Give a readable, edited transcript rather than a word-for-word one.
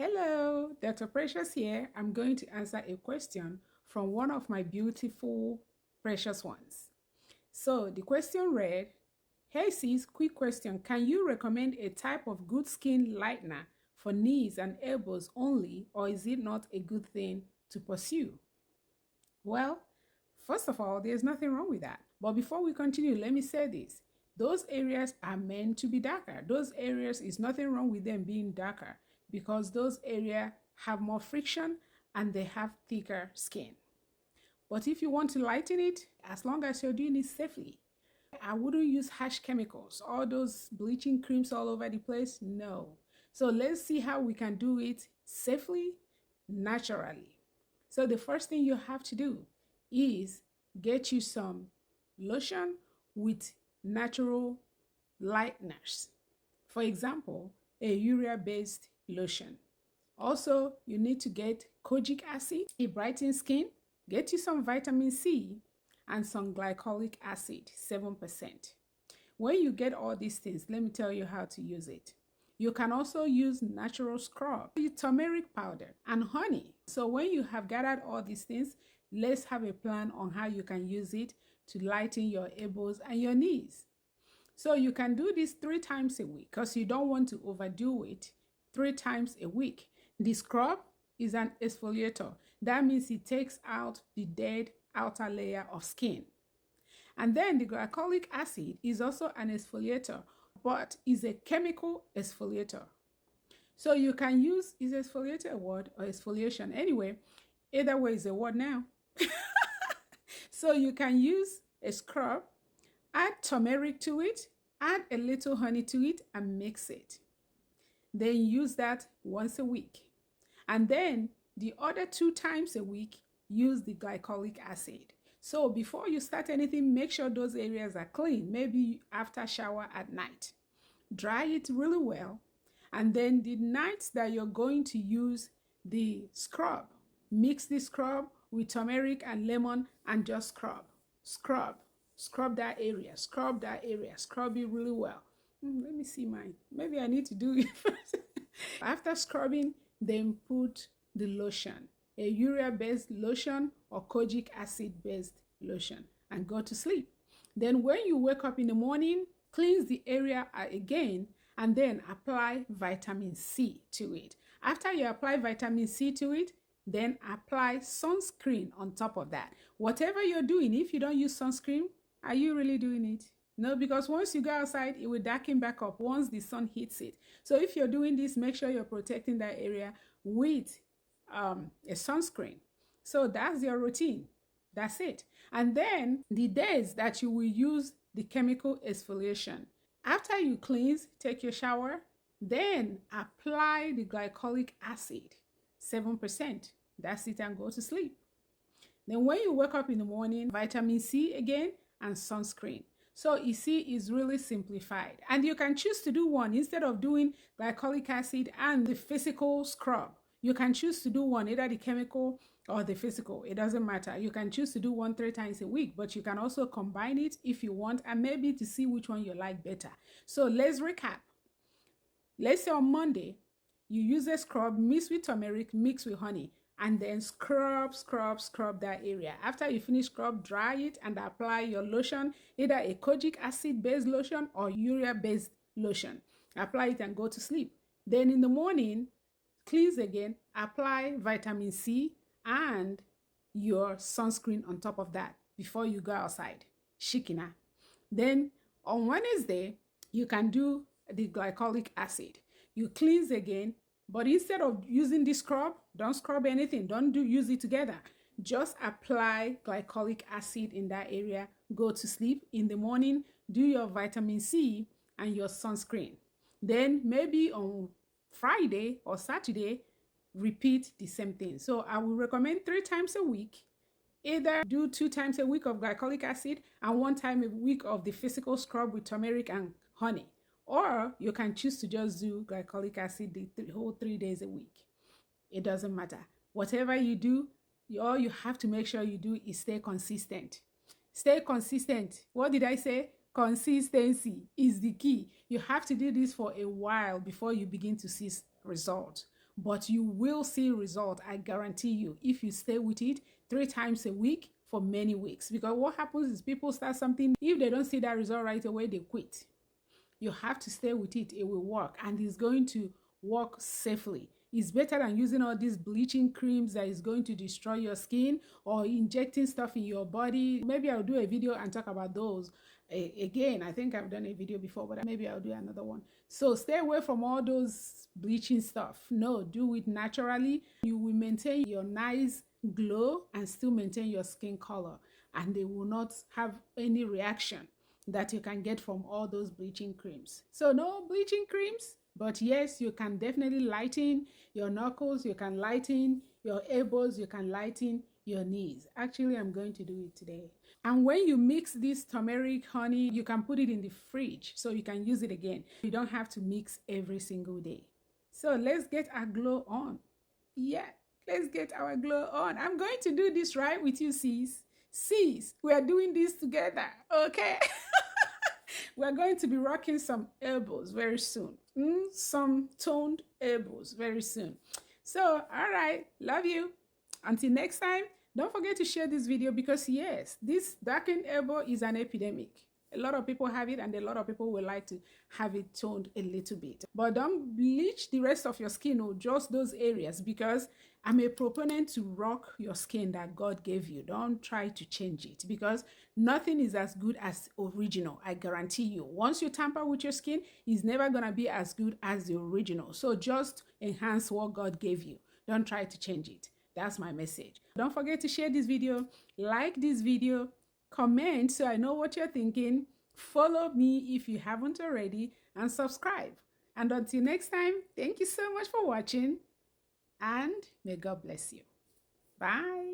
Hello, Dr. Precious here. I'm going to answer a question from one of my beautiful precious ones. So the question read, hey sis, quick question. Can you recommend a type of good skin lightener for knees and elbows only, or is it not a good thing to pursue? Well, first of all, there's nothing wrong with that. But before we continue, let me say this. Those areas are meant to be darker. Those areas is nothing wrong with them being darker because those areas have more friction and they have thicker skin. But if you want to lighten it, as long as you're doing it safely, I wouldn't use harsh chemicals, all those bleaching creams all over the place. No. So let's see how we can do it safely, naturally. So the first thing you have to do is get you some lotion with natural lighteners. For example, a urea-based lotion. Also, you need to get kojic acid. It brightens skin. Get you some vitamin C and some glycolic acid, 7%. When you get all these things, let me tell you how to use it. You can also use natural scrub, turmeric powder, and honey. So when you have gathered all these things, let's have a plan on how you can use it to lighten your elbows and your knees. So you can do this 3 times a week because you don't want to overdo it. 3 times a week. The scrub is an exfoliator. That means it takes out the dead outer layer of skin. And then the glycolic acid is also an exfoliator, but is a chemical exfoliator. So you can use, is exfoliator a word or exfoliation? Anyway, either way is a word now. So you can use a scrub, add turmeric to it, add a little honey to it and mix it. Then use that once a week. And then the other 2 times a week, use the glycolic acid. So before you start anything, make sure those areas are clean, maybe after shower at night. Dry it really well. And then the nights that you're going to use the scrub, mix the scrub with turmeric and lemon and just scrub that area, scrub it really well. Let me see mine. Maybe I need to do it first. After scrubbing, then put the lotion, a urea-based lotion or kojic acid-based lotion, and go to sleep. Then when you wake up in the morning, cleanse the area again and then apply vitamin C to it. After you apply vitamin C to it, then apply sunscreen on top of that. Whatever you're doing, if you don't use sunscreen, are you really doing it? No, because once you go outside, it will darken back up once the sun hits it. So if you're doing this, make sure you're protecting that area with a sunscreen. So that's your routine. That's it. And then the days that you will use the chemical exfoliation. After you cleanse, take your shower, then apply the glycolic acid, 7%. That's it, and go to sleep. Then when you wake up in the morning, vitamin C again and sunscreen. So you see, it's really simplified. And you can choose to do one instead of doing glycolic acid and the physical scrub. You can choose to do one, either the chemical or the physical. It doesn't matter. You can choose to do one 3 times a week, but you can also combine it if you want and maybe to see which one you like better. So let's recap. Let's say on Monday, you use a scrub, mix with turmeric, mix with honey, and then scrub that area. After you finish scrub, dry it and apply your lotion, either a kojic acid-based lotion or urea-based lotion. Apply it and go to sleep. Then in the morning, cleanse again, apply vitamin C and your sunscreen on top of that before you go outside. Shikina. Then on Wednesday, you can do the glycolic acid. You cleanse again, but instead of using the scrub, don't scrub anything. Don't use it together. Just apply glycolic acid in that area. Go to sleep. In the morning, do your vitamin C and your sunscreen. Then maybe on Friday or Saturday, repeat the same thing. So I will recommend 3 times a week. Either do 2 times a week of glycolic acid and 1 time a week of the physical scrub with turmeric and honey. Or you can choose to just do glycolic acid the whole 3 days a week. It doesn't matter. Whatever you do, all you have to make sure you do is stay consistent. Stay consistent. What did I say? Consistency is the key. You have to do this for a while before you begin to see results. but you will see result. I guarantee you, if you stay with it 3 times a week for many weeks. Because what happens is people start something, if they don't see that result right away, they quit. You have to stay with it. It will work, and it's going to work safely. It's better than using all these bleaching creams that is going to destroy your skin, or injecting stuff in your body. Maybe I'll do a video and talk about those. Again, I think I've done a video before, but maybe I'll do another one. So stay away from all those bleaching stuff. No, do it naturally. You will maintain your nice glow and still maintain your skin color, and they will not have any reaction that you can get from all those bleaching creams. So no bleaching creams, but yes, you can definitely lighten your knuckles, you can lighten your elbows, you can lighten your knees. Actually, I'm going to do it today. And when you mix this turmeric honey, you can put it in the fridge so you can use it again. You don't have to mix every single day. So let's get our glow on. Yeah, let's get our glow on. I'm going to do this right with you, sis. Sis, we are doing this together, okay? We're going to be rocking some elbows very soon. Some toned elbows very soon. So, all right, love you. Until next time, don't forget to share this video, because yes, this darkened elbow is an epidemic. A lot of people have it, and a lot of people would like to have it toned a little bit. But don't bleach the rest of your skin, or just those areas, because I'm a proponent to rock your skin that God gave you. Don't try to change it, because nothing is as good as original. I guarantee you. Once you tamper with your skin, it's never going to be as good as the original. So just enhance what God gave you. Don't try to change it. That's my message. Don't forget to share this video, like this video, comment so I know what you're thinking, follow me if you haven't already, and subscribe. And until next time, thank you so much for watching, and may God bless you. Bye.